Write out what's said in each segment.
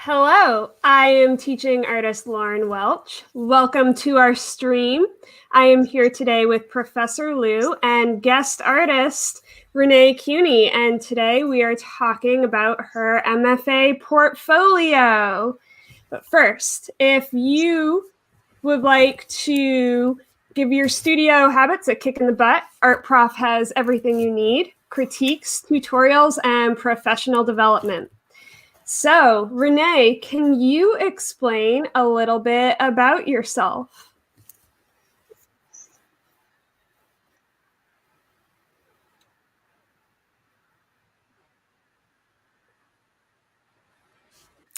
Hello, I am teaching artist Lauryn Welch. Welcome to our stream. I am here today with Professor Lieu and guest artist Renee Cuny, and today we are talking about her MFA portfolio. But first, if you would like to give your studio habits a kick in the butt, Art Prof has everything you need: critiques, tutorials, and professional development. So, Renee, can you explain a little bit about yourself?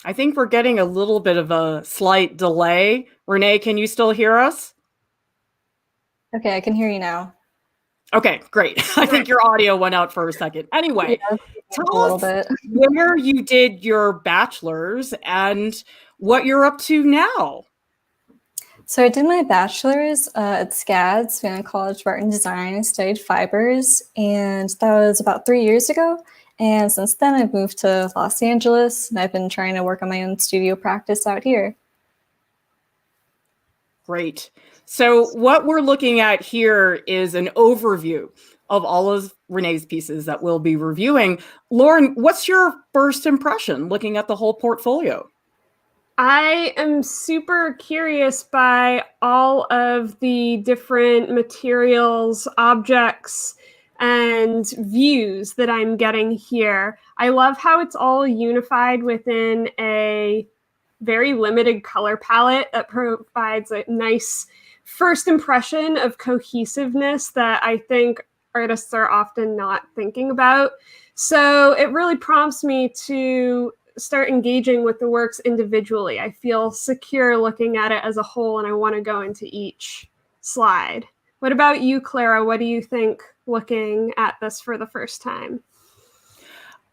I think we're getting a little bit of a slight delay. Renee, can you still hear us? Okay, I can hear you now. Okay, great. I think your audio went out for a second. Anyway, Yeah, tell us where you did your bachelor's and what you're up to now. So I did my bachelor's at SCAD, Savannah College of Art and Design. I studied fibers, and that was about 3 years ago. And since then, I've moved to Los Angeles, and I've been trying to work on my own studio practice out here. Great. So what we're looking at here is an overview of all of Renee's pieces that we'll be reviewing. Lauryn, what's your first impression looking at the whole portfolio? I am super curious by all of the different materials, objects, and views that I'm getting here. I love how it's all unified within a very limited color palette that provides a nice first impression of cohesiveness that I think artists are often not thinking about. So it really prompts me to start engaging with the works individually. I feel secure looking at it as a whole, and I want to go into each slide. What about you, Clara? What do you think looking at this for the first time?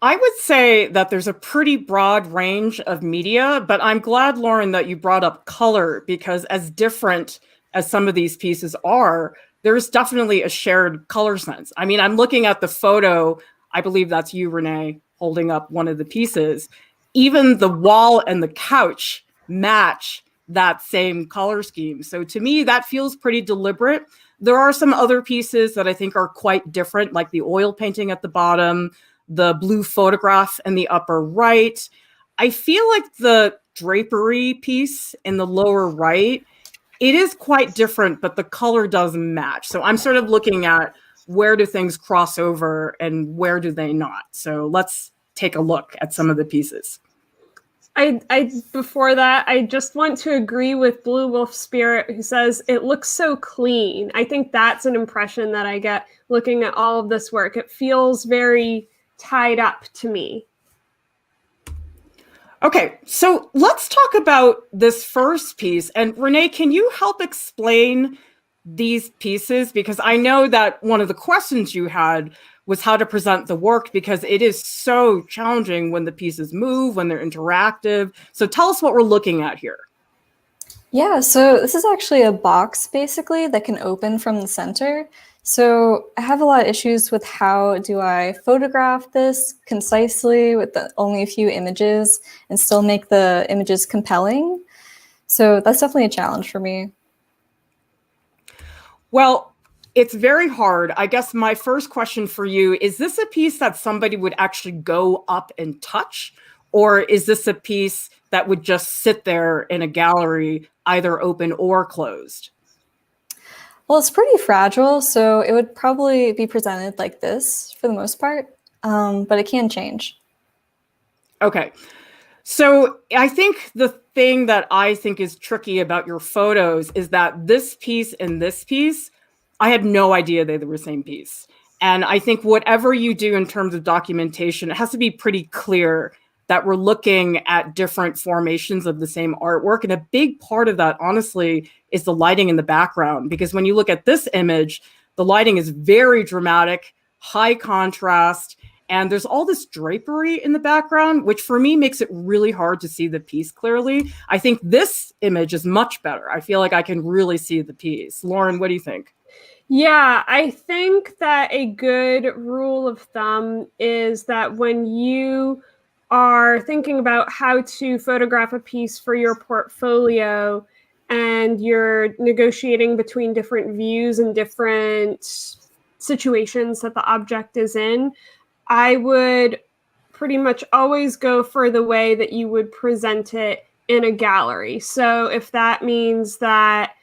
I would say that there's a pretty broad range of media, but I'm glad, Lauryn, that you brought up color, because as different as some of these pieces are, there's definitely a shared color sense. I mean, I'm looking at the photo. I believe that's you, Renee, holding up one of the pieces. Even the wall and the couch match that same color scheme. So to me, that feels pretty deliberate. There are some other pieces that I think are quite different, like the oil painting at the bottom, the blue photograph in the upper right. I feel like the drapery piece in the lower right, it is quite different, but the color doesn't match. So I'm sort of looking at where do things cross over and where do they not. So let's take a look at some of the pieces. Before that, I just want to agree with Blue Wolf Spirit, who says it looks so clean. I think that's an impression that I get looking at all of this work. It feels very tied up to me. Okay, so let's talk about this first piece. And Renee, can you help explain these pieces? Because I know that one of the questions you had was how to present the work, because it is so challenging when the pieces move, when they're interactive. So tell us what we're looking at here. Yeah, so this is actually a box, basically, that can open from the center. So I have a lot of issues with how do I photograph this concisely with only a few images and still make the images compelling. So that's definitely a challenge for me. Well, it's very hard. I guess my first question for you, is this a piece that somebody would actually go up and touch? Or is this a piece that would just sit there in a gallery, either open or closed? Well, it's pretty fragile, so it would probably be presented like this for the most part, but it can change. Okay. So I think the thing that I think is tricky about your photos is that this piece and this piece, I had no idea they were the same piece. And I think whatever you do in terms of documentation, it has to be pretty clear that we're looking at different formations of the same artwork. And a big part of that, honestly, is the lighting in the background. Because when you look at this image, the lighting is very dramatic, high contrast, and there's all this drapery in the background, which for me makes it really hard to see the piece clearly. I think this image is much better. I feel like I can really see the piece. Lauryn, what do you think? Yeah, I think that a good rule of thumb is that when you are thinking about how to photograph a piece for your portfolio and you're negotiating between different views and different situations that the object is in, I would pretty much always go for the way that you would present it in a gallery. So if that means that,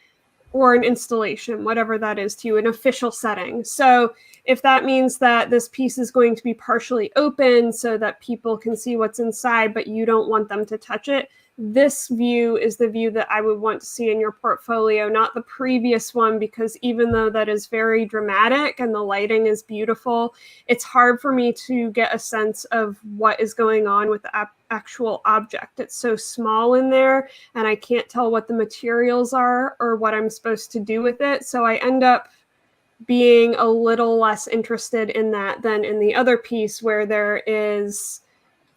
or an installation, whatever that is to you, an official setting. So if that means that this piece is going to be partially open so that people can see what's inside, but you don't want them to touch it, this view is the view that I would want to see in your portfolio, not the previous one, because even though that is very dramatic and the lighting is beautiful, it's hard for me to get a sense of what is going on with the actual object. It's so small in there, and I can't tell what the materials are or what I'm supposed to do with it. So I end up being a little less interested in that than in the other piece, where there is,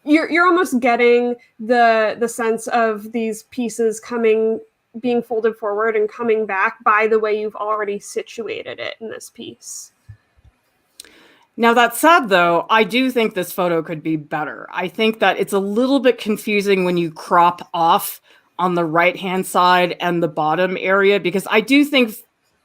you're almost getting the sense of these pieces being folded forward and coming back by the way you've already situated it in this piece. Now, that said, though, I do think this photo could be better. I think that it's a little bit confusing when you crop off on the right-hand side and the bottom area, because I do think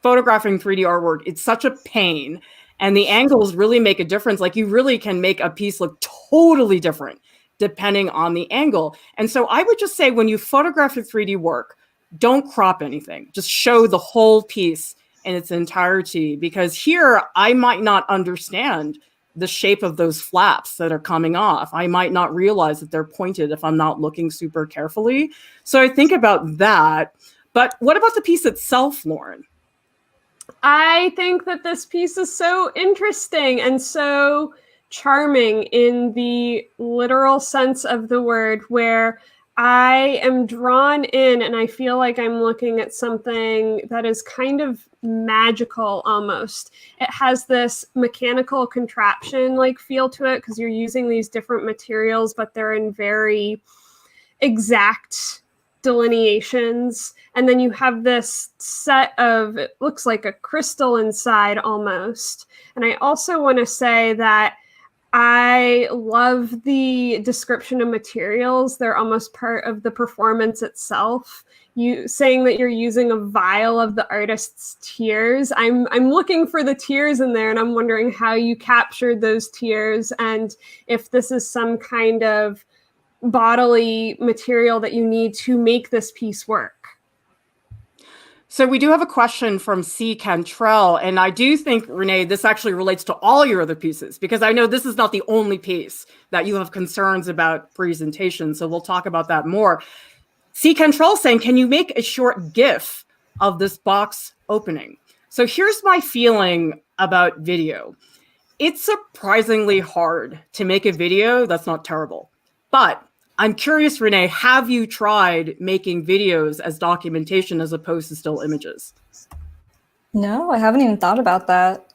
photographing 3D artwork, it's such a pain, and the angles really make a difference. Like, you really can make a piece look totally different depending on the angle. And so I would just say, when you photograph your 3D work, don't crop anything. Just show the whole piece in its entirety, because here I might not understand the shape of those flaps that are coming off. I might not realize that they're pointed if I'm not looking super carefully. So I think about that. But what about the piece itself, Lauryn? I think that this piece is so interesting and so charming in the literal sense of the word, where I am drawn in and I feel like I'm looking at something that is kind of magical almost. It has this mechanical contraption like feel to it because you're using these different materials, but they're in very exact delineations. And then you have this set of, it looks like a crystal inside almost. And I also want to say that I love the description of materials. They're almost part of the performance itself. You saying that you're using a vial of the artist's tears. I'm looking for the tears in there, and I'm wondering how you captured those tears and if this is some kind of bodily material that you need to make this piece work. So we do have a question from C. Cantrell, and I do think, Renee, this actually relates to all your other pieces, because I know this is not the only piece that you have concerns about presentation, so we'll talk about that more. C. Cantrell saying, can you make a short GIF of this box opening? So here's my feeling about video. It's surprisingly hard to make a video that's not terrible, but I'm curious, Renee, have you tried making videos as documentation as opposed to still images? No, I haven't even thought about that.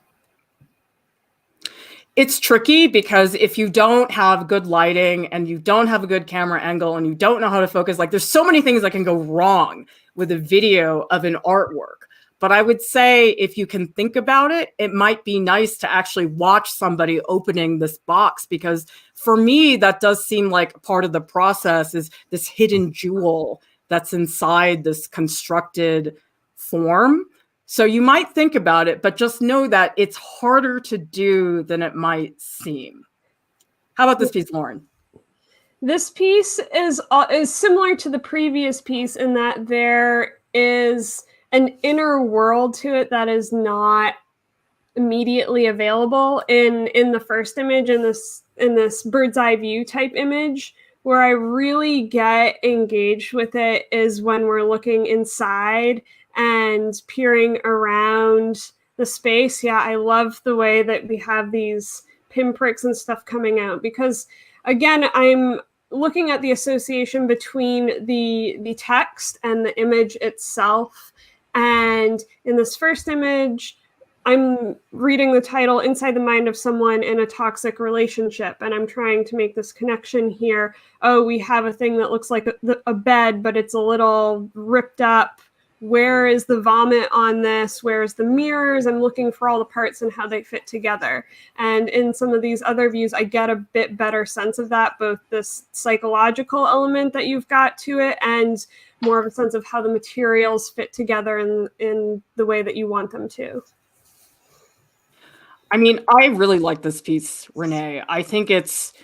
It's tricky because if you don't have good lighting and you don't have a good camera angle and you don't know how to focus, like there's so many things that can go wrong with a video of an artwork. But I would say if you can think about it, it might be nice to actually watch somebody opening this box, because for me, that does seem like part of the process is this hidden jewel that's inside this constructed form. So you might think about it, but just know that it's harder to do than it might seem. How about this piece, Lauryn? This piece is similar to the previous piece in that there is an inner world to it that is not immediately available in the first image, in this bird's eye view type image. Where I really get engaged with it is when we're looking inside and peering around the space. Yeah, I love the way that we have these pinpricks and stuff coming out, because again, I'm looking at the association between the text and the image itself. And in this first image, I'm reading the title, Inside the Mind of Someone in a Toxic Relationship. And I'm trying to make this connection here. Oh, we have a thing that looks like a bed, but it's a little ripped up where is the vomit on this? Where's the mirrors? I'm looking for all the parts and how they fit together. And in some of these other views, I get a bit better sense of that, both this psychological element that you've got to it and more of a sense of how the materials fit together in the way that you want them to. I mean, I really like this piece, Renee. I think it's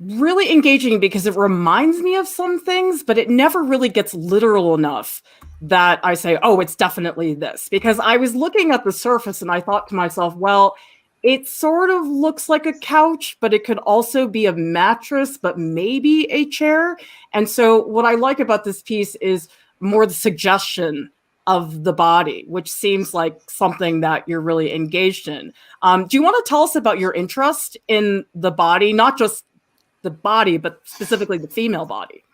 really engaging because it reminds me of some things, but it never really gets literal enough that I say, oh, it's definitely this. Because I was looking at the surface and I thought to myself, well, it sort of looks like a couch, but it could also be a mattress, but maybe a chair. And so what I like about this piece is more the suggestion of the body, which seems like something that you're really engaged in. Do you want to tell us about your interest in the body, not just the body, but specifically the female body?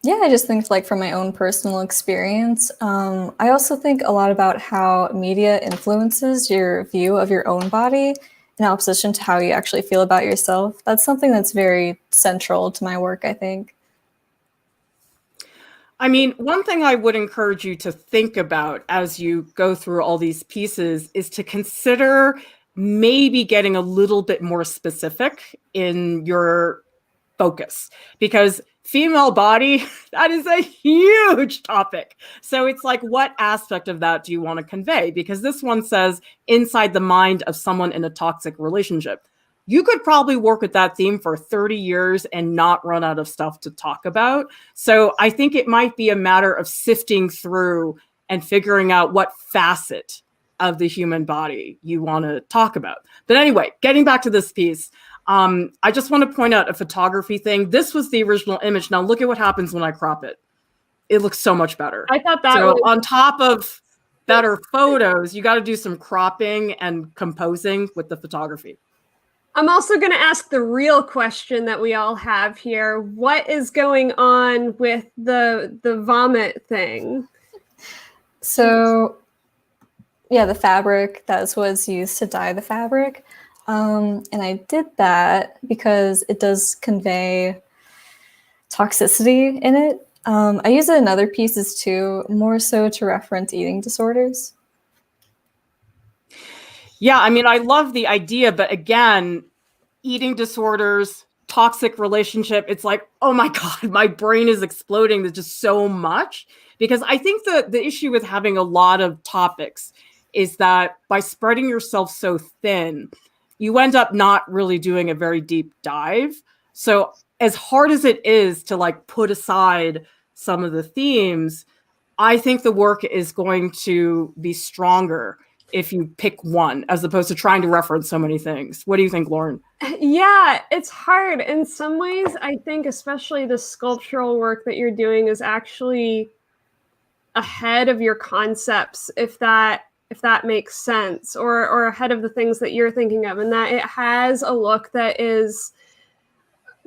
Yeah, I just think like from my own personal experience. I also think a lot about how media influences your view of your own body in opposition to how you actually feel about yourself. That's something that's very central to my work, I think. I mean, one thing I would encourage you to think about as you go through all these pieces is to consider maybe getting a little bit more specific in your focus, because female body, that is a huge topic. So it's like, what aspect of that do you want to convey? Because this one says inside the mind of someone in a toxic relationship. You could probably work with that theme for 30 years and not run out of stuff to talk about. So I think it might be a matter of sifting through and figuring out what facet of the human body you want to talk about. But anyway, getting back to this piece, I just want to point out a photography thing. This was the original image. Now look at what happens when I crop it. It looks so much better. I thought that so was on top of better photos, you got to do some cropping and composing with the photography. I'm also going to ask the real question that we all have here. What is going on with the vomit thing? So, yeah, the fabric, that's what's used to dye the fabric. And I did that because it does convey toxicity in it. I use it in other pieces too, more so to reference eating disorders. Yeah, I mean, I love the idea, but again, eating disorders, toxic relationship, it's like, oh my God, my brain is exploding. There's just so much. Because I think the issue with having a lot of topics is that by spreading yourself so thin, you end up not really doing a very deep dive. So as hard as it is to like put aside some of the themes, I think the work is going to be stronger if you pick one, as opposed to trying to reference so many things. What do you think, Lauryn? Yeah, it's hard. In some ways, I think especially the sculptural work that you're doing is actually ahead of your concepts, if that makes sense, or ahead of the things that you're thinking of, and that it has a look that is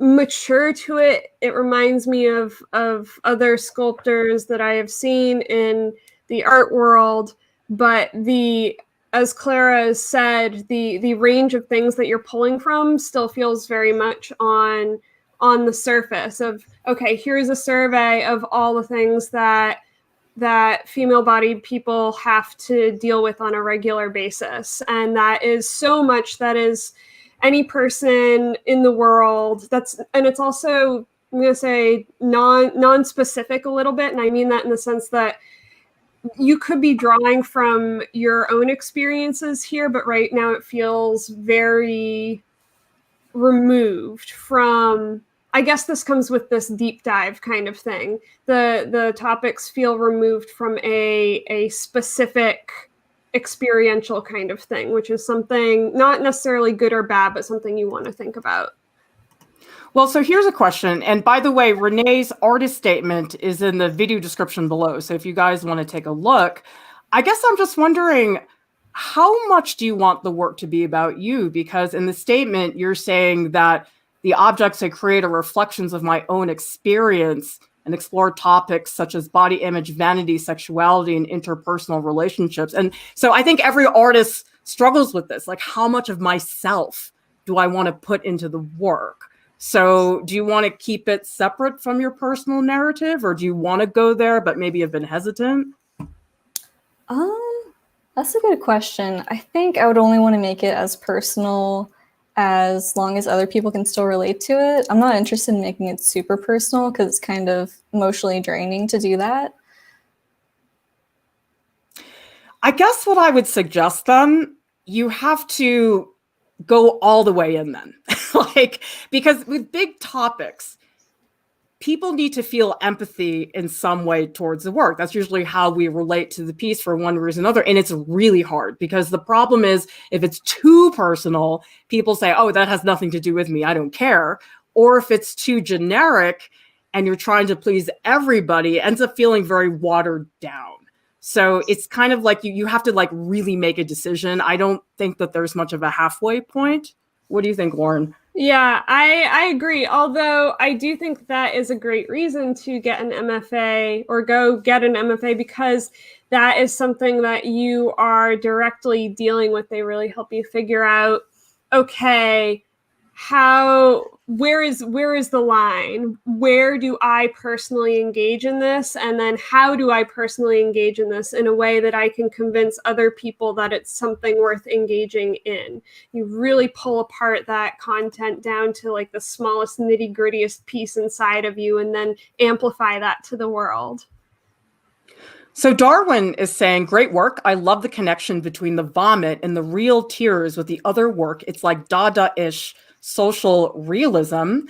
mature to it. It reminds me of other sculptors that I have seen in the art world, but as Clara has said, the range of things that you're pulling from still feels very much on the surface of, okay, here's a survey of all the things that female-bodied people have to deal with on a regular basis. And that is so much that is any person in the world. And it's also, I'm going to say, non-specific a little bit. And I mean that in the sense that you could be drawing from your own experiences here, but right now it feels very removed from, I guess this comes with this deep dive kind of thing. The topics feel removed from a specific experiential kind of thing, which is something not necessarily good or bad, but something you want to think about. Well, so here's a question. And by the way, Renee's artist statement is in the video description below. So if you guys want to take a look, I guess I'm just wondering, how much do you want the work to be about you? Because in the statement, you're saying that the objects I create are reflections of my own experience and explore topics such as body image, vanity, sexuality, and interpersonal relationships. And so I think every artist struggles with this. Like, how much of myself do I want to put into the work? So do you want to keep it separate from your personal narrative, or do you want to go there but maybe have been hesitant? That's a good question. I think I would only want to make it as personal as long as other people can still relate to it. I'm not interested in making it super personal because it's kind of emotionally draining to do that. I guess what I would suggest then, you have to go all the way in then. Like, because with big topics, people need to feel empathy in some way towards the work. That's usually how we relate to the piece for one reason or another. And it's really hard because the problem is if it's too personal, people say, oh, that has nothing to do with me, I don't care. Or if it's too generic and you're trying to please everybody, it ends up feeling very watered down. So it's kind of like you have to like really make a decision. I don't think that there's much of a halfway point. What do you think, Lauryn? Yeah, I agree. Although I do think that is a great reason to get an MFA or go get an MFA, because that is something that you are directly dealing with. They really help you figure out, okay, where is the line? Where do I personally engage in this? And then how do I personally engage in this in a way that I can convince other people that it's something worth engaging in? You really pull apart that content down to like the smallest nitty grittiest piece inside of you and then amplify that to the world. So Darwin is saying, great work. I love the connection between the vomit and the real tears with the other work. It's like Dada-ish social realism.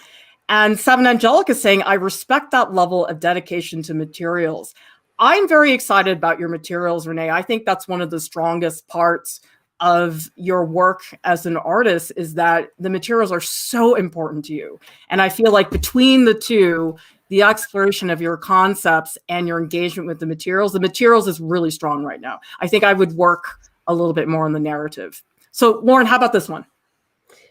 And Seven Angelic is saying, I respect that level of dedication to materials. I'm very excited about your materials, Renee. I think that's one of the strongest parts of your work as an artist, is that the materials are so important to you. And I feel like between the two, the exploration of your concepts and your engagement with the materials is really strong right now. I think I would work a little bit more on the narrative. So Lauryn, how about this one?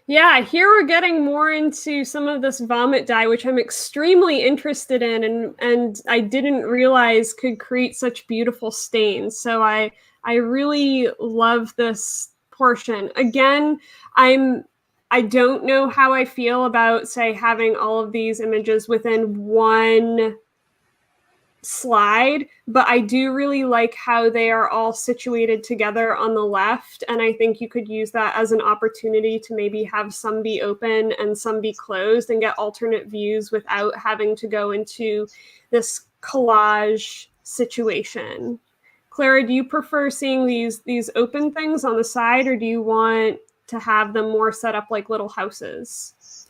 Yeah, here we're getting more into some of this vomit dye, which I'm extremely interested in, and I didn't realize could create such beautiful stains. So I really love this portion. Again, I don't know how I feel about, say, having all of these images within one slide, but I do really like how they are all situated together on the left, and I think you could use that as an opportunity to maybe have some be open and some be closed and get alternate views without having to go into this collage situation. Clara, do you prefer seeing these open things on the side, or do you want to have them more set up like little houses?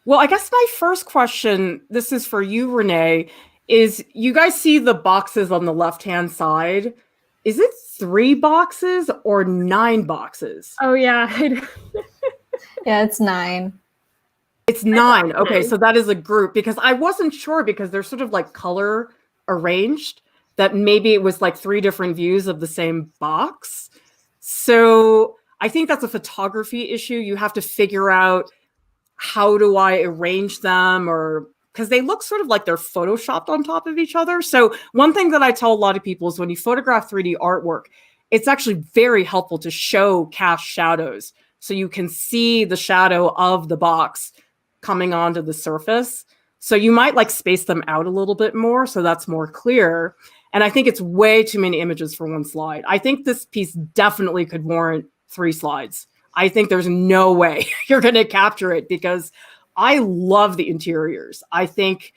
Well, I guess my first question, this is for you, Renee, is you guys see the boxes on the left-hand side. Is it 3 boxes or 9 boxes? Oh, yeah. Yeah, it's 9. It's 9. Okay, so that is a group, because I wasn't sure, because they're sort of like color arranged, that maybe it was like 3 different views of the same box. So I think that's a photography issue. You have to figure out, how do I arrange them, or because they look sort of like they're photoshopped on top of each other. So one thing that I tell a lot of people is when you photograph 3D artwork, it's actually very helpful to show cast shadows so you can see the shadow of the box coming onto the surface. So you might like space them out a little bit more so that's more clear. And I think it's way too many images for one slide. I think this piece definitely could warrant 3 slides. I think there's no way you're going to capture it, because I love the interiors. I think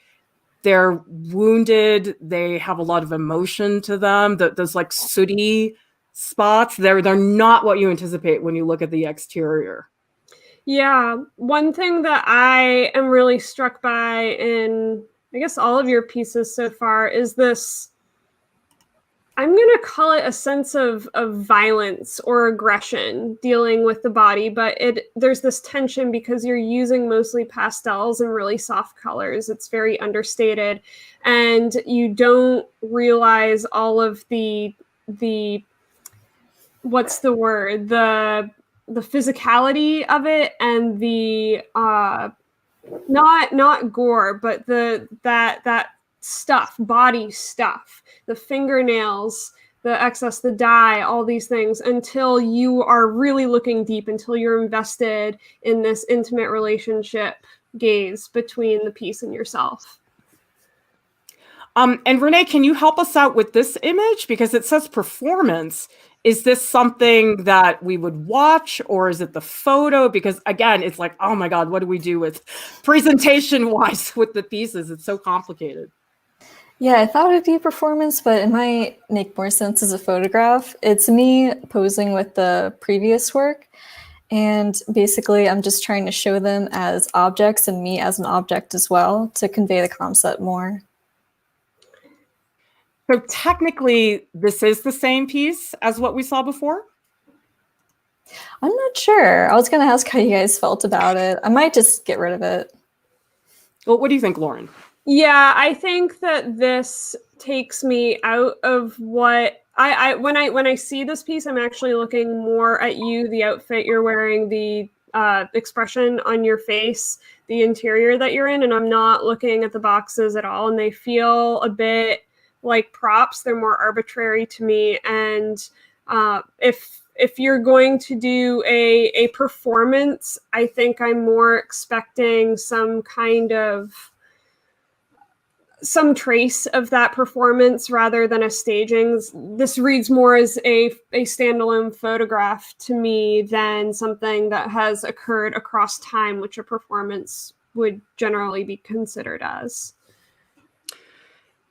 they're wounded. They have a lot of emotion to them. Those like sooty spots, they're not what you anticipate when you look at the exterior. Yeah, one thing that I am really struck by in, I guess, all of your pieces so far is this, I'm going to call it a sense of violence or aggression dealing with the body, but there's this tension because you're using mostly pastels and really soft colors. It's very understated, and you don't realize all of the what's the word? The physicality of it, and the not gore, but that stuff, body stuff, the fingernails, the excess, the dye, all these things, until you are really looking deep, until you're invested in this intimate relationship gaze between the piece and yourself. And Renee, can you help us out with this image? Because it says performance. Is this something that we would watch, or is it the photo? Because again, it's like, oh my God, what do we do with presentation-wise with the pieces? It's so complicated. Yeah, I thought it would be a performance, but it might make more sense as a photograph. It's me posing with the previous work. And basically, I'm just trying to show them as objects and me as an object as well to convey the concept more. So technically, this is the same piece as what we saw before? I'm not sure. I was going to ask how you guys felt about it. I might just get rid of it. Well, what do you think, Lauryn? Yeah, I think that this takes me out of what when I see this piece, I'm actually looking more at you, the outfit you're wearing, the expression on your face, the interior that you're in, and I'm not looking at the boxes at all. And they feel a bit like props. They're more arbitrary to me. And if you're going to do a performance, I think I'm more expecting some trace of that performance rather than a staging. This reads more as a standalone photograph to me than something that has occurred across time, which a performance would generally be considered as.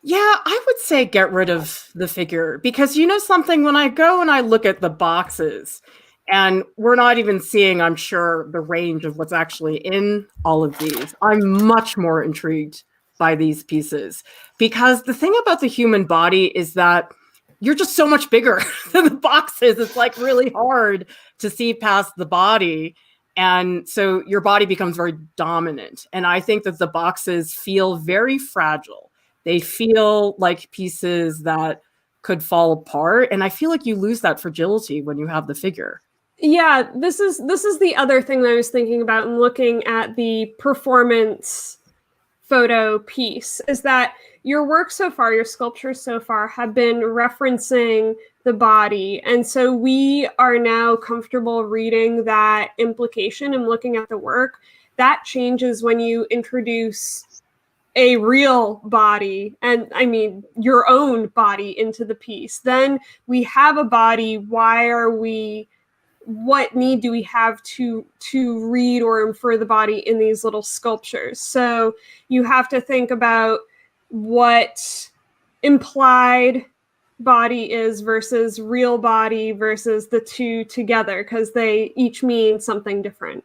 Yeah, I would say get rid of the figure, because you know something, when I go and I look at the boxes, and we're not even seeing, I'm sure, the range of what's actually in all of these, I'm much more intrigued by these pieces, because the thing about the human body is that you're just so much bigger than the boxes. It's like really hard to see past the body. And so your body becomes very dominant. And I think that the boxes feel very fragile. They feel like pieces that could fall apart. And I feel like you lose that fragility when you have the figure. Yeah, this is the other thing that I was thinking about in looking at the performance photo piece, is that your work so far, your sculptures so far, have been referencing the body. And so we are now comfortable reading that implication and looking at the work. That changes when you introduce a real body, and I mean your own body, into the piece. Then we have a body. What need do we have to read or infer the body in these little sculptures? So you have to think about what implied body is versus real body versus the two together, because they each mean something different.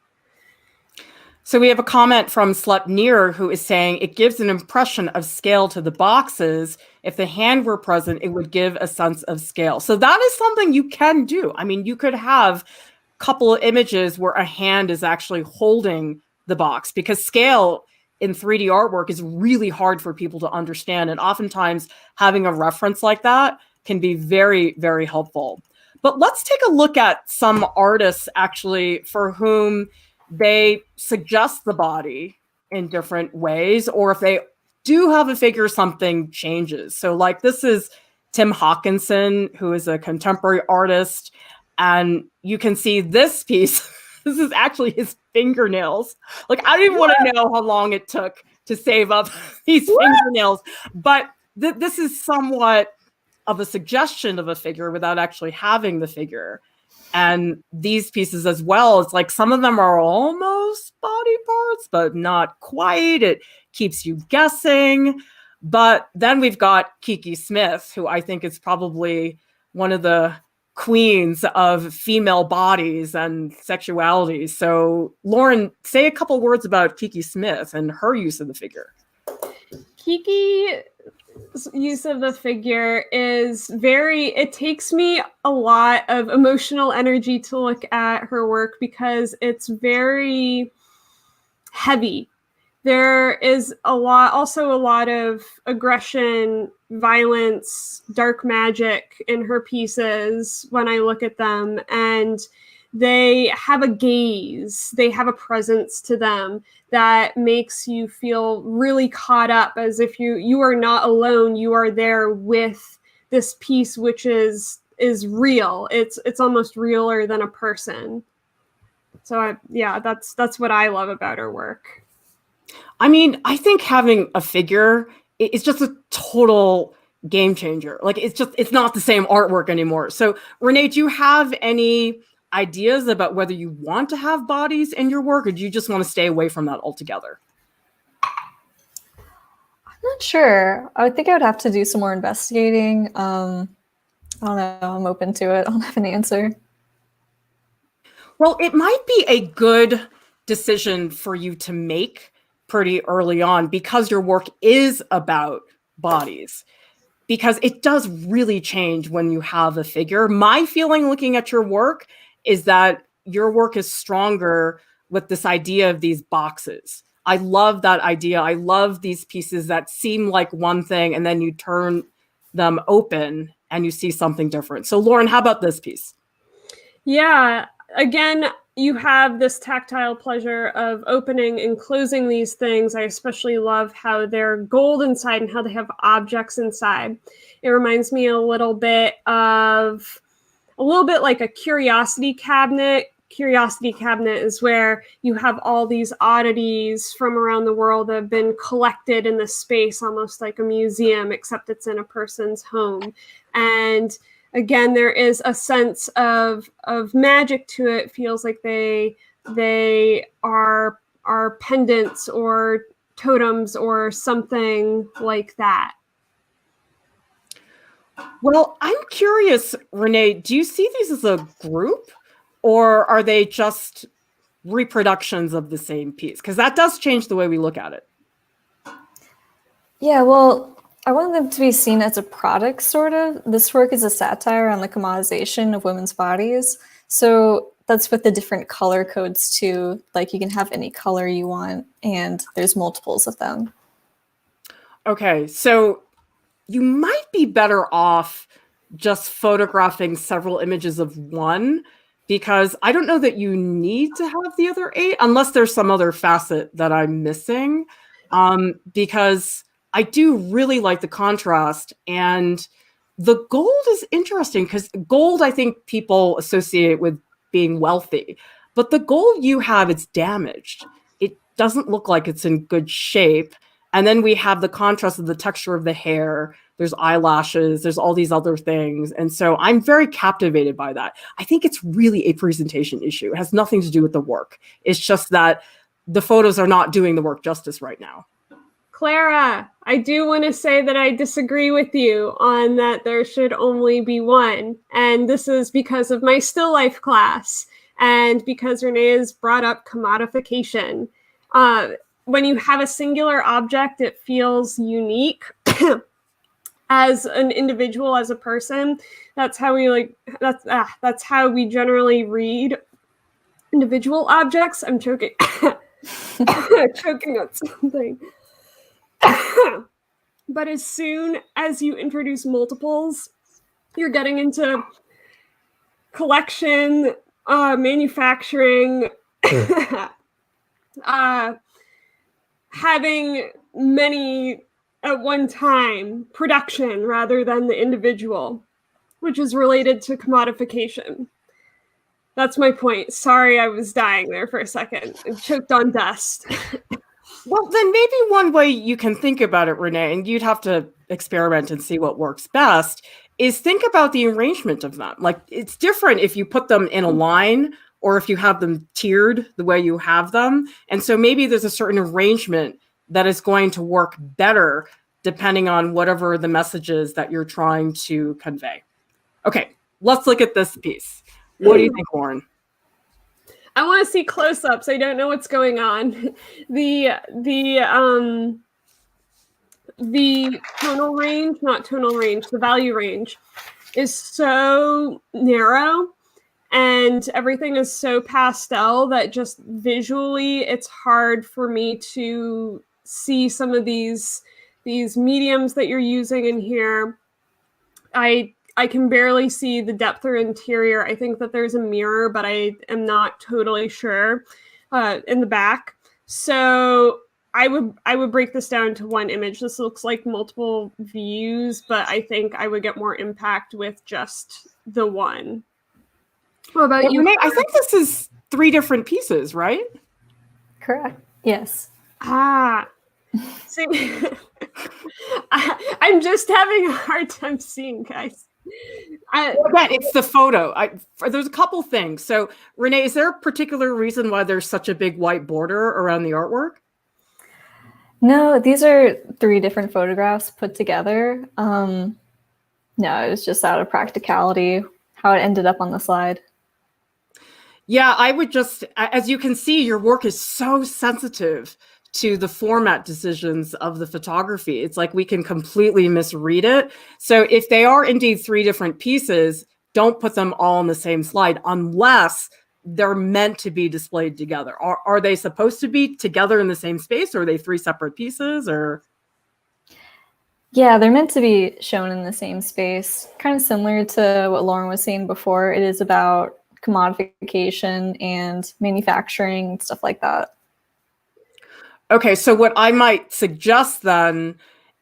So we have a comment from Slepneer, who is saying it gives an impression of scale to the boxes. If the hand were present, it would give a sense of scale. So that is something you can do. I mean, you could have a couple of images where a hand is actually holding the box, because scale in 3D artwork is really hard for people to understand. And oftentimes having a reference like that can be very, very helpful. But let's take a look at some artists actually for whom they suggest the body in different ways, or if they do have a figure, something changes. So like this is Tim Hawkinson, who is a contemporary artist, and you can see this piece. This is actually his fingernails. Like, I don't even want to know how long it took to save up these fingernails, but this is somewhat of a suggestion of a figure without actually having the figure. And these pieces as well, it's like some of them are almost body parts, but not quite. It keeps you guessing. But then we've got Kiki Smith, who I think is probably one of the queens of female bodies and sexuality. So Lauryn, say a couple words about Kiki Smith and her use of the figure. Kiki's use of the figure is it takes me a lot of emotional energy to look at her work, because it's very heavy. There is also a lot of aggression, violence, dark magic in her pieces when I look at them. And they have a gaze, they have a presence to them that makes you feel really caught up, as if you are not alone. You are there with this piece, which is real. It's almost realer than a person. So that's what I love about her work. I mean, I think having a figure is just a total game changer. Like it's not the same artwork anymore. So Renee, do you have any ideas about whether you want to have bodies in your work, or do you just want to stay away from that altogether? I'm not sure. I would think I would have to do some more investigating. I don't know. I'm open to it. I don't have an answer. Well, it might be a good decision for you to make pretty early on because your work is about bodies. Because it does really change when you have a figure. My feeling looking at your work is that your work is stronger with this idea of these boxes. I love that idea. I love these pieces that seem like one thing and then you turn them open and you see something different. So Lauryn, how about this piece? Yeah, again, you have this tactile pleasure of opening and closing these things. I especially love how they're gold inside and how they have objects inside. It reminds me a little bit like a curiosity cabinet. Curiosity cabinet is where you have all these oddities from around the world that have been collected in the space, almost like a museum, except it's in a person's home. And again, there is a sense of magic to it. It feels like they are pendants or totems or something like that. Well, I'm curious, Renee, do you see these as a group or are they just reproductions of the same piece? Because that does change the way we look at it. Yeah, well, I want them to be seen as a product, sort of. This work is a satire on the commodization of women's bodies. So that's with the different color codes too. Like you can have any color you want and there's multiples of them. Okay, so you might be better off just photographing several images of one, because I don't know that you need to have the other 8 unless there's some other facet that I'm missing. Because I do really like the contrast, and the gold is interesting because gold, I think people associate with being wealthy, but the gold you have, it's damaged. It doesn't look like it's in good shape. And then we have the contrast of the texture of the hair. There's eyelashes, there's all these other things. And so I'm very captivated by that. I think it's really a presentation issue. It has nothing to do with the work. It's just that the photos are not doing the work justice right now. Clara, I do want to say that I disagree with you on that there should only be one. And this is because of my still life class and because Renee has brought up commodification. When you have a singular object, it feels unique as an individual, as a person. That's how we that's how we generally read individual objects. I'm choking. Choking on something. But as soon as you introduce multiples, you're getting into collection, manufacturing, having many at one time, production rather than the individual, which is related to commodification. That's my point. Sorry, I was dying there for a second. I choked on dust. Well, then maybe one way you can think about it, Renee, and you'd have to experiment and see what works best, is think about the arrangement of them. Like it's different if you put them in a line or if you have them tiered the way you have them. And so maybe there's a certain arrangement that is going to work better depending on whatever the message is that you're trying to convey. Okay, let's look at this piece. What do you think, Lauryn? I want to see close-ups. I don't know what's going on. The tonal range, not tonal range, the value range is so narrow and everything is so pastel that just visually it's hard for me to see some of these mediums that you're using in here. I can barely see the depth or interior. I think that there's a mirror, but I am not totally sure in the back. So I would break this down to one image. This looks like multiple views, but I think I would get more impact with just the one. What about you? Renee, I think this is 3 different pieces, right? Correct. Yes. Ah, see, I'm just having a hard time seeing, guys. Again, it's the photo. There's a couple things. So, Renee, is there a particular reason why there's such a big white border around the artwork? No, these are 3 different photographs put together. No, it was just out of practicality, how it ended up on the slide. Yeah, I would just, as you can see, your work is so sensitive to the format decisions of the photography. It's like we can completely misread it. So if they are indeed 3 different pieces, don't put them all on the same slide unless they're meant to be displayed together. Are they supposed to be together in the same space, or are they 3 separate pieces, or? Yeah, they're meant to be shown in the same space. Kind of similar to what Lauryn was saying before. It is about commodification and manufacturing and stuff like that. Okay, so what I might suggest then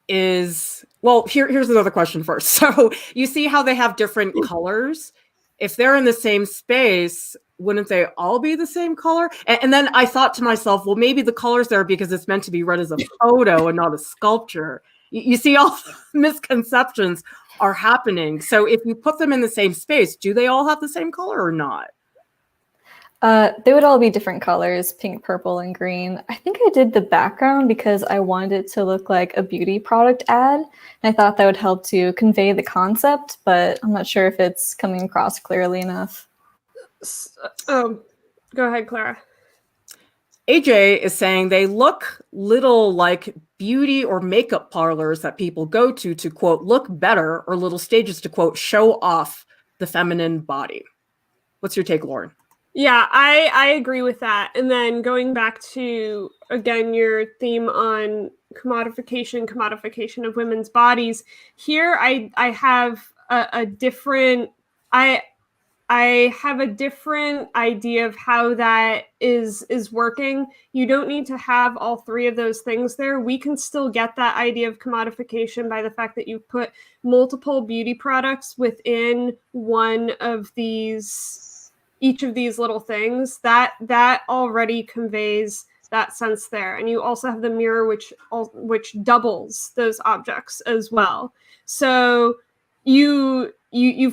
is, well, here's another question first. So you see how they have different colors? If they're in the same space, wouldn't they all be the same color? And then I thought to myself, well, maybe the color's there because it's meant to be read as a photo and not a sculpture. You see, all misconceptions are happening. So if you put them in the same space, do they all have the same color or not? They would all be different colors, pink, purple, and green. I think I did the background because I wanted it to look like a beauty product ad. And I thought that would help to convey the concept, but I'm not sure if it's coming across clearly enough. Go ahead, Clara. AJ is saying they look little like beauty or makeup parlors that people go to quote, look better, or little stages to quote, show off the feminine body. What's your take, Lauryn? Yeah, I agree with that. And then going back to, again, your theme on commodification of women's bodies, here I have a different idea of how that is working. You don't need to have all 3 of those things there. We can still get that idea of commodification by the fact that you put multiple beauty products within each of these little things. That already conveys that sense there. And you also have the mirror, which doubles those objects as well. So you've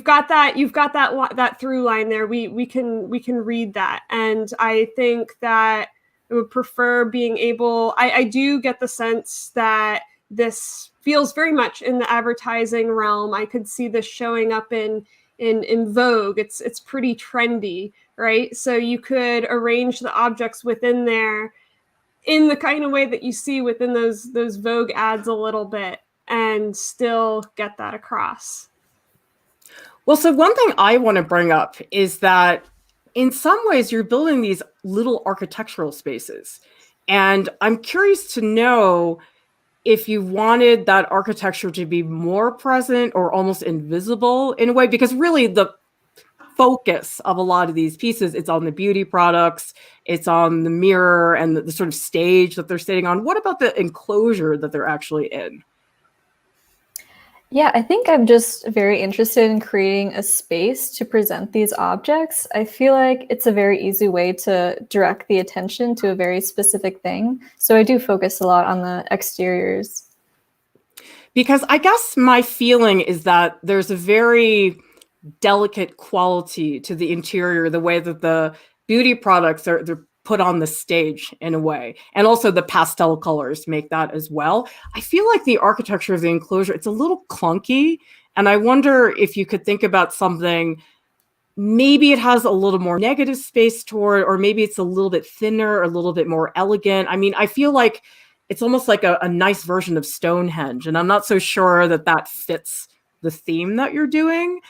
got that through line there. We can read that, and I think that I would prefer being able. I do get the sense that this feels very much in the advertising realm. I could see this showing up in Vogue. It's pretty trendy, right? So you could arrange the objects within there in the kind of way that you see within those Vogue ads a little bit, and still get that across. Well, so one thing I want to bring up is that in some ways you're building these little architectural spaces. And I'm curious to know if you wanted that architecture to be more present or almost invisible in a way, because really the focus of a lot of these pieces, it's on the beauty products, it's on the mirror and the sort of stage that they're sitting on. What about the enclosure that they're actually in? Yeah, I think I'm just very interested in creating a space to present these objects. I feel like it's a very easy way to direct the attention to a very specific thing. So I do focus a lot on the exteriors. Because I guess my feeling is that there's a very delicate quality to the interior, the way that the beauty products they're put on the stage in a way. And also the pastel colors make that as well. I feel like the architecture of the enclosure, it's a little clunky. And I wonder if you could think about something, maybe it has a little more negative space toward, or maybe it's a little bit thinner, a little bit more elegant. I mean, I feel like it's almost like a nice version of Stonehenge. And I'm not so sure that that fits the theme that you're doing.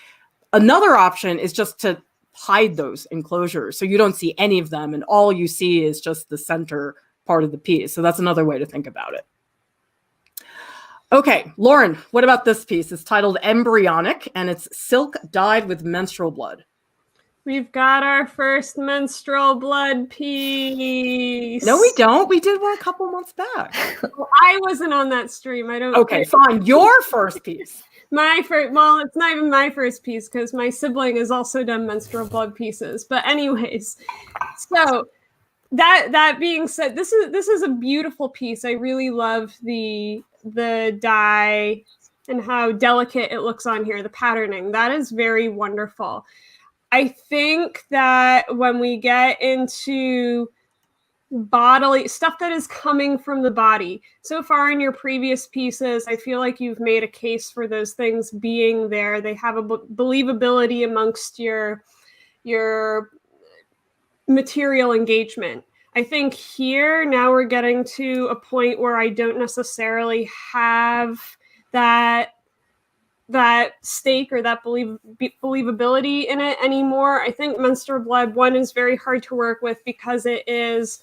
Another option is just to hide those enclosures so you don't see any of them and all you see is just the center part of the piece. So that's another way to think about it. Okay, Lauryn, what about this piece? It's titled Embryonic and it's silk dyed with menstrual blood. We've got our first menstrual blood piece. No, we don't. We did one a couple months back. Well, I wasn't on that stream. I don't. Okay, fine. Your first piece. My first, well, it's not even my first piece because my sibling has also done menstrual blood pieces. But anyways, so That being said, this is a beautiful piece. I really love the dye and how delicate it looks on here, the patterning. That is very wonderful. I think that when we get into bodily stuff that is coming from the body, so far in your previous pieces, I feel like you've made a case for those things being there. They have a believability amongst your material engagement. I think here now we're getting to a point where I don't necessarily have that stake or that believability in it anymore. I think menstrual blood, one, is very hard to work with because it's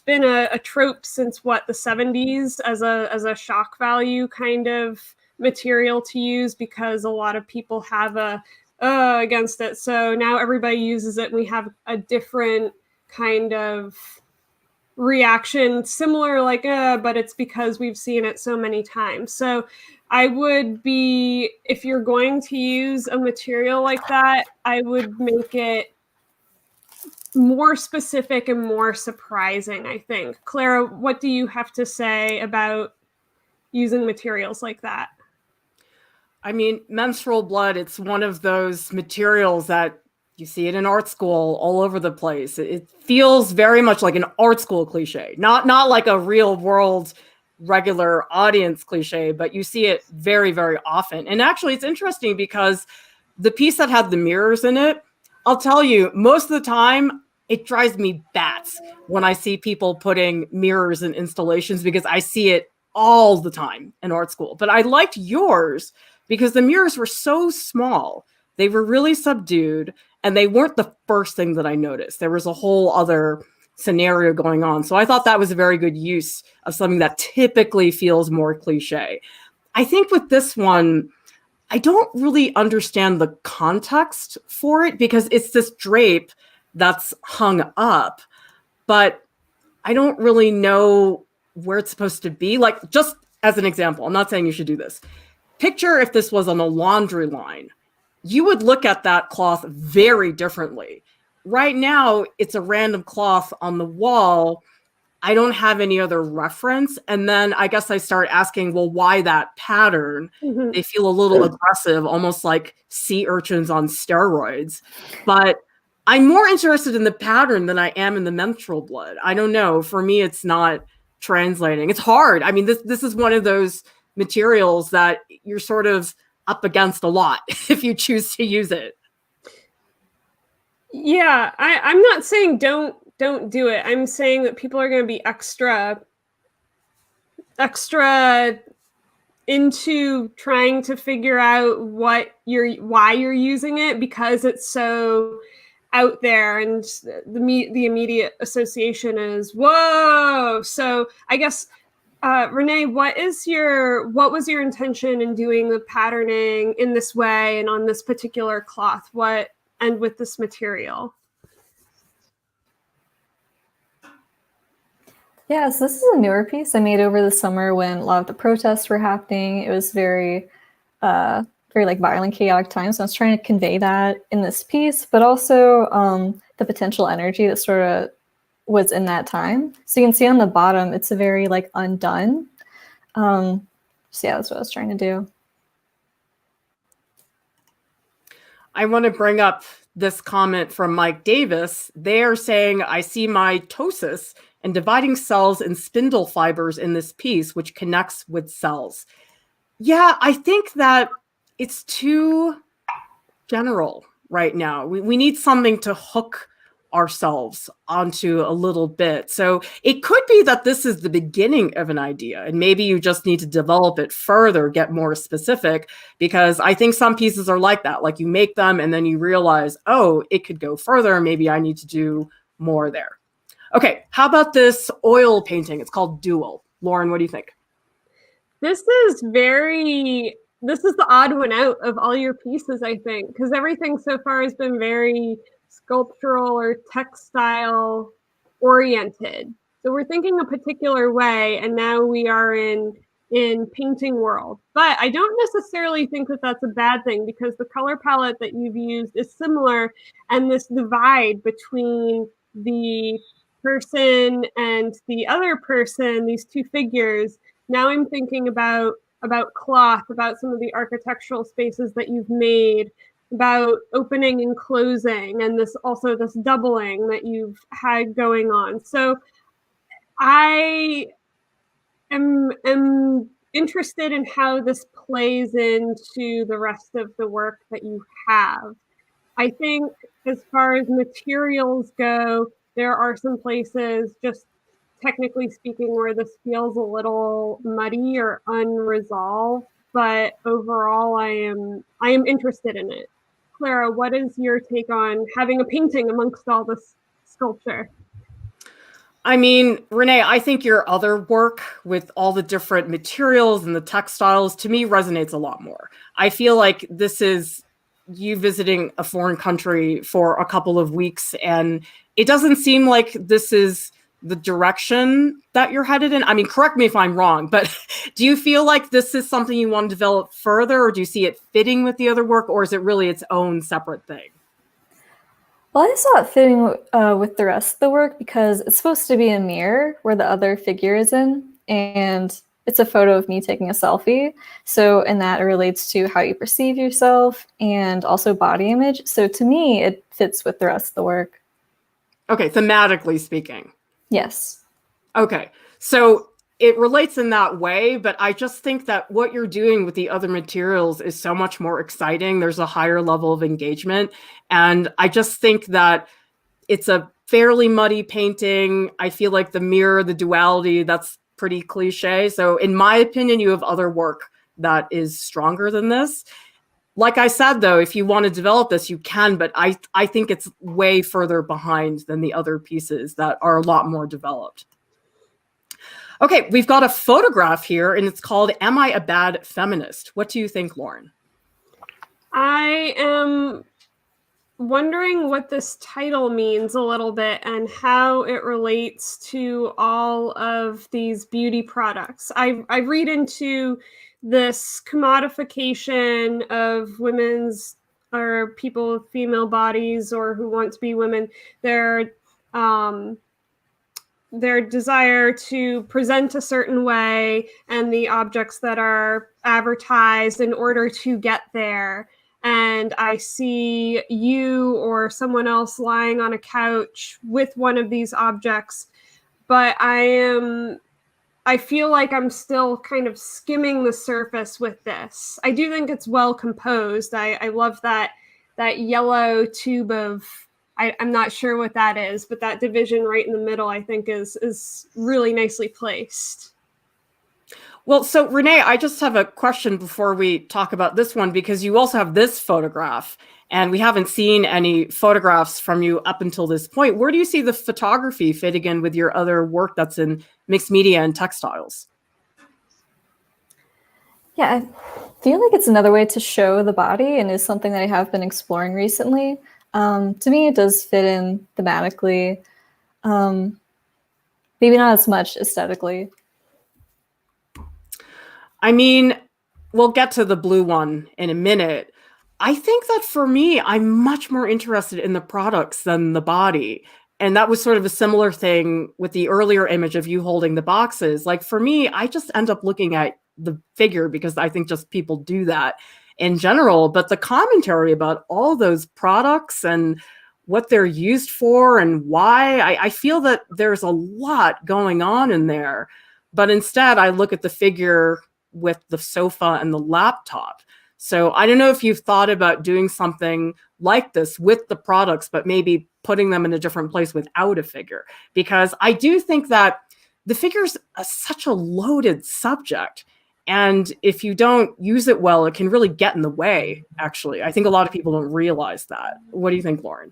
been a trope since what, the 70s, as a shock value kind of material to use, because a lot of people have a against it. So now everybody uses it and we have a different kind of reaction, similar, like, but it's because we've seen it so many times. So I would be, if you're going to use a material like that, I would make it more specific and more surprising, I think. Clara, what do you have to say about using materials like that? I mean, menstrual blood, it's one of those materials that you see it in art school all over the place. It feels very much like an art school cliche, not like a real world regular audience cliche, but you see it very, very often. And actually, it's interesting because the piece that had the mirrors in it, I'll tell you, most of the time, it drives me bats when I see people putting mirrors in installations, because I see it all the time in art school. But I liked yours because the mirrors were so small. They were really subdued, and they weren't the first thing that I noticed. There was a whole other scenario going on. So I thought that was a very good use of something that typically feels more cliche. I think with this one, I don't really understand the context for it, because it's this drape that's hung up, but I don't really know where it's supposed to be. Like, just as an example, I'm not saying you should do this. Picture if this was on a laundry line, you would look at that cloth very differently. Right now, it's a random cloth on the wall. I don't have any other reference. And then I guess I start asking, well, why that pattern? Mm-hmm. They feel a little aggressive, almost like sea urchins on steroids. But I'm more interested in the pattern than I am in the menstrual blood. I don't know. For me, it's not translating. It's hard. I mean, this is one of those materials that you're sort of up against a lot if you choose to use it. Yeah, I'm not saying don't do it. I'm saying that people are going to be extra into trying to figure out why you're using it, because it's so out there, and the immediate association is whoa. So I guess Renee, what was your intention in doing the patterning in this way and on this particular cloth? And with this material? Yeah, so this is a newer piece I made over the summer when a lot of the protests were happening. It was very like violent, chaotic times. So I was trying to convey that in this piece, but also the potential energy that sort of was in that time. So you can see on the bottom, it's a very like undone. So yeah, that's what I was trying to do. I want to bring up this comment from Mike Davis. They are saying, I see mitosis and dividing cells in spindle fibers in this piece, which connects with cells. Yeah, I think that it's too general right now. We need something to hook ourselves onto a little bit. So it could be that this is the beginning of an idea, and maybe you just need to develop it further, get more specific, because I think some pieces are like that. Like, you make them and then you realize, oh, it could go further. Maybe I need to do more there. Okay, how about this oil painting? It's called Dual. Lauryn, what do you think? This is the odd one out of all your pieces, I think, because everything so far has been very sculptural or textile oriented. So we're thinking a particular way, and now we are in painting world. But I don't necessarily think that that's a bad thing, because the color palette that you've used is similar, and this divide between the person and the other person, these two figures, now I'm thinking about cloth, about some of the architectural spaces that you've made, about opening and closing, and this doubling that you've had going on. So I am interested in how this plays into the rest of the work that you have. I think as far as materials go, there are some places, just technically speaking, where this feels a little muddy or unresolved, but overall I am interested in it. Clara, what is your take on having a painting amongst all this sculpture? I mean, Renee, I think your other work with all the different materials and the textiles, to me, resonates a lot more. I feel like this is you visiting a foreign country for a couple of weeks, and it doesn't seem like this is the direction that you're headed in. I mean, correct me if I'm wrong, but do you feel like this is something you want to develop further, or do you see it fitting with the other work, or is it really its own separate thing? Well, I saw it fitting with the rest of the work because it's supposed to be a mirror where the other figure is in, and it's a photo of me taking a selfie. So, and that relates to how you perceive yourself and also body image. So to me, it fits with the rest of the work. Okay, thematically speaking. Yes. Okay, so it relates in that way, but I just think that what you're doing with the other materials is so much more exciting. There's a higher level of engagement. And I just think that it's a fairly muddy painting. I feel like the mirror, the duality, that's pretty cliche. So in my opinion, you have other work that is stronger than this. Like I said, though, if you want to develop this, you can, but I think it's way further behind than the other pieces that are a lot more developed. Okay, we've got a photograph here, and it's called Am I a Bad Feminist? What do you think, Lauryn? I am wondering what this title means a little bit and how it relates to all of these beauty products. I read into this commodification of women's or people with female bodies or who want to be women, their desire to present a certain way and the objects that are advertised in order to get there. And I see you or someone else lying on a couch with one of these objects, but I feel like I'm still kind of skimming the surface with this. I do think it's well composed. I love that yellow tube of, I'm not sure what that is, but that division right in the middle, I think is really nicely placed. Well, so Renee, I just have a question before we talk about this one, because you also have this photograph, and we haven't seen any photographs from you up until this point. Where do you see the photography fitting in with your other work that's in mixed media and textiles? Yeah, I feel like it's another way to show the body and is something that I have been exploring recently. To me, it does fit in thematically, maybe not as much aesthetically. I mean, we'll get to the blue one in a minute. I think that for me, I'm much more interested in the products than the body. And that was sort of a similar thing with the earlier image of you holding the boxes. Like for me, I just end up looking at the figure because I think just people do that in general. But the commentary about all those products and what they're used for and why, I feel that there's a lot going on in there. But instead, I look at the figure with the sofa and the laptop. So I don't know if you've thought about doing something like this with the products, but maybe putting them in a different place without a figure. Because I do think that the figure's such a loaded subject. And if you don't use it well, it can really get in the way, actually. I think a lot of people don't realize that. What do you think, Lauryn?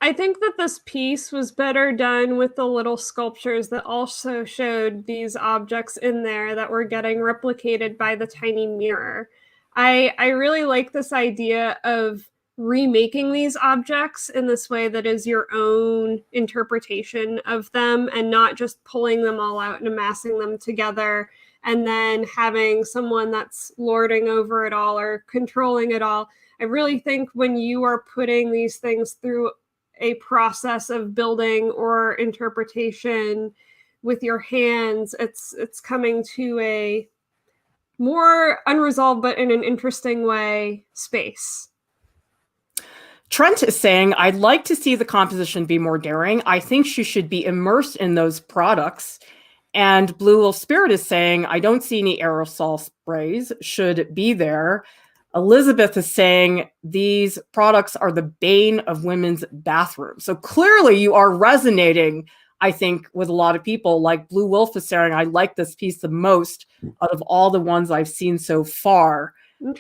I think that this piece was better done with the little sculptures that also showed these objects in there that were getting replicated by the tiny mirror. I really like this idea of remaking these objects in this way that is your own interpretation of them and not just pulling them all out and amassing them together and then having someone that's lording over it all or controlling it all. I really think when you are putting these things through a process of building or interpretation with your hands. It's coming to a more unresolved, but in an interesting way, space. Trent is saying, I'd like to see the composition be more daring. I think she should be immersed in those products. And Blue Wolf Spirit is saying, I don't see any aerosol sprays. Should be there. Elizabeth is saying, these products are the bane of women's bathrooms. So clearly you are resonating, I think, with a lot of people. Like Blue Wolf is saying, I like this piece the most out of all the ones I've seen so far.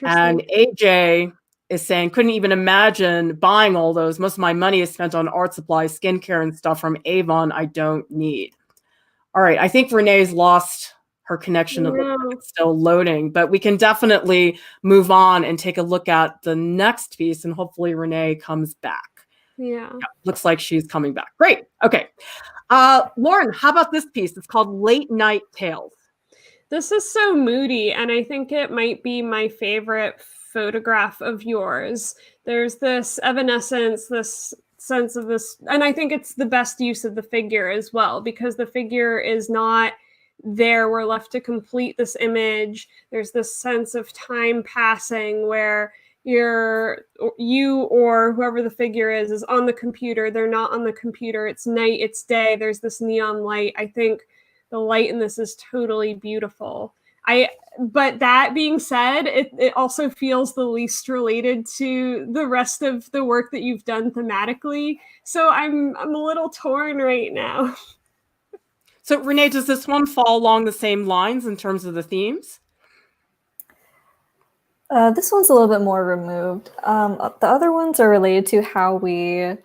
And AJ is saying, couldn't even imagine buying all those. Most of my money is spent on art supplies, skincare, and stuff from Avon I don't need. All right, I think Renee's lost her connection. It's still loading, but we can definitely move on and take a look at the next piece, and hopefully Renee comes back. Yeah, looks like she's coming back. Great. Okay. Lauryn, how about this piece? It's called Late Night Tales. This is so moody, and I think it might be my favorite photograph of yours. There's this evanescence, this sense of this, and I think it's the best use of the figure as well, because the figure is not there. We're left to complete this image. There's this sense of time passing where you or whoever the figure is on the computer. They're not on the computer. It's night, it's day. There's this neon light. I think the light in this is totally beautiful. But that being said, it also feels the least related to the rest of the work that you've done thematically. So I'm a little torn right now. So Renee, does this one fall along the same lines in terms of the themes? This one's a little bit more removed. The other ones are related to how we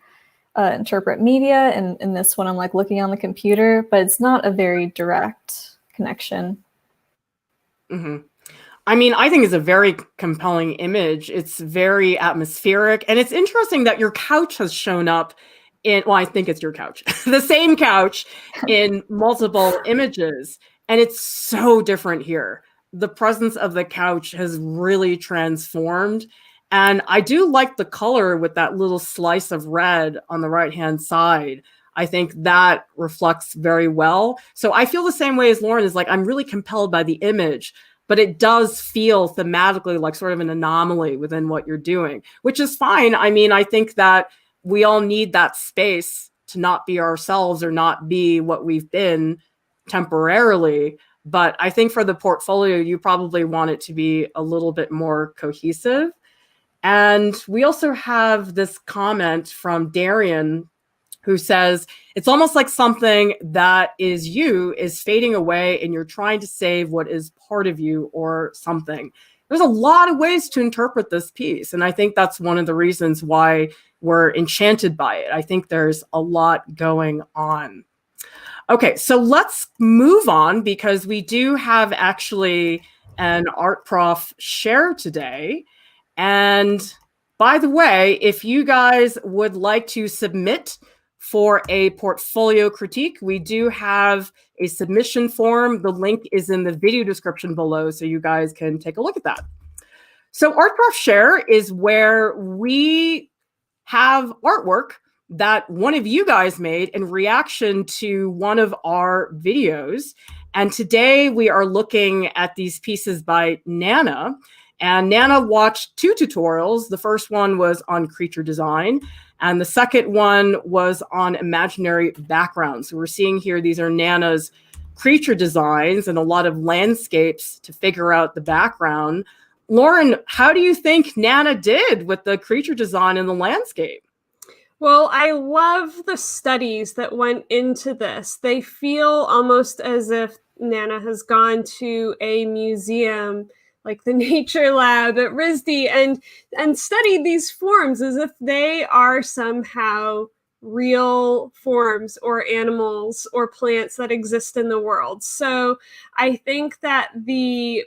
interpret media, and in this one I'm like looking on the computer, but it's not a very direct connection. Mm-hmm. I mean, I think it's a very compelling image. It's very atmospheric, and it's interesting that your couch has shown up in, well, I think it's your couch, the same couch in multiple images, and it's so different here. The presence of the couch has really transformed, and I do like the color with that little slice of red on the right-hand side. I think that reflects very well. So I feel the same way as Lauryn, is like, I'm really compelled by the image, but it does feel thematically like sort of an anomaly within what you're doing, which is fine. I mean, I think that we all need that space to not be ourselves or not be what we've been temporarily. But I think for the portfolio, you probably want it to be a little bit more cohesive. And we also have this comment from Darian, who says, it's almost like something that is you is fading away and you're trying to save what is part of you or something. There's a lot of ways to interpret this piece. And I think that's one of the reasons why we're enchanted by it. I think there's a lot going on. Okay, so let's move on, because we do have actually an art prof share today. And by the way, if you guys would like to submit for a portfolio critique, we do have a submission form. The link is in the video description below, so you guys can take a look at that. So Art Prof Share is where we have artwork that one of you guys made in reaction to one of our videos. And today we are looking at these pieces by Nana. And Nana watched two tutorials. The first one was on creature design, and the second one was on imaginary backgrounds. So we're seeing here, these are Nana's creature designs and a lot of landscapes to figure out the background. Lauryn, how do you think Nana did with the creature design and the landscape? Well, I love the studies that went into this. They feel almost as if Nana has gone to a museum, like the Nature Lab at RISD, and studied these forms as if they are somehow real forms or animals or plants that exist in the world. So I think that the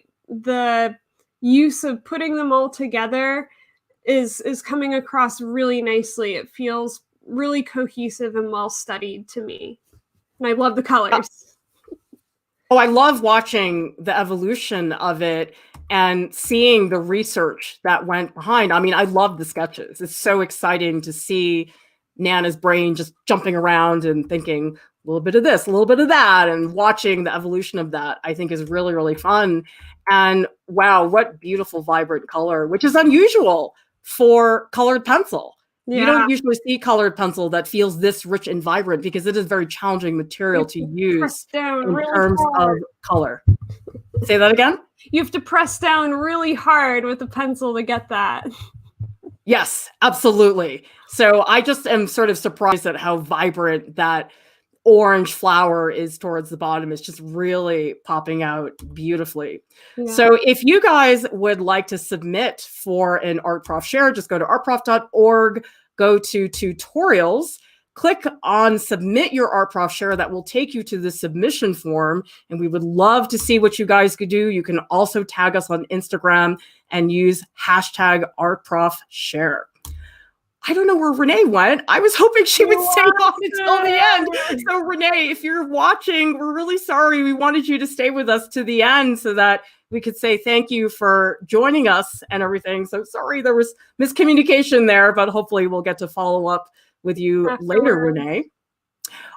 use of putting them all together is coming across really nicely. It feels really cohesive and well studied to me. And I love the colors. Oh, I love watching the evolution of it and seeing the research that went behind. I mean, I love the sketches. It's so exciting to see Nana's brain just jumping around and thinking a little bit of this, a little bit of that, and watching the evolution of that, I think is really, really fun. And wow, what beautiful, vibrant color, which is unusual for colored pencil. You don't usually see colored pencil that feels this rich and vibrant because it is very challenging material to use in terms of color. Say that again? You have to press down really hard with the pencil to get that. Yes, absolutely. So I just am sort of surprised at how vibrant that orange flower is towards the bottom. It's just really popping out beautifully. Yeah. So if you guys would like to submit for an Art Prof share, just go to artprof.org, go to tutorials, click on submit your Art Prof share. That will take you to the submission form. And we would love to see what you guys could do. You can also tag us on Instagram and use hashtag ArtProfShare. I don't know where Renee went. I was hoping she would stay on until the end. So Renee, if you're watching, we're really sorry. We wanted you to stay with us to the end so that we could say thank you for joining us and everything. So sorry there was miscommunication there, but hopefully we'll get to follow up with you later, Renee.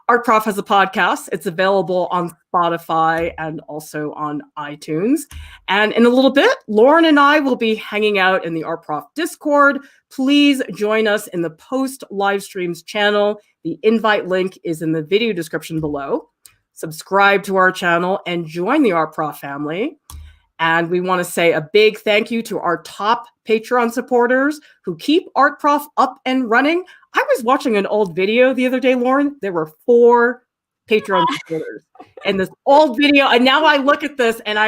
Art Prof has a podcast. It's available on Spotify and also on iTunes. And in a little bit, Lauryn and I will be hanging out in the Art Prof Discord. Please join us in the post live streams channel. The invite link is in the video description below. Subscribe to our channel and join the Art Prof family. And we want to say a big thank you to our top Patreon supporters who keep Art Prof up and running. I was watching an old video the other day, Lauryn. There were 4 Patreon supporters in this old video. And now I look at this and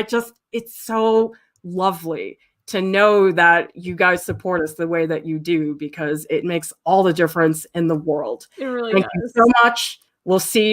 it's so lovely to know that you guys support us the way that you do, because it makes all the difference in the world. It really Thank you so much. We'll see you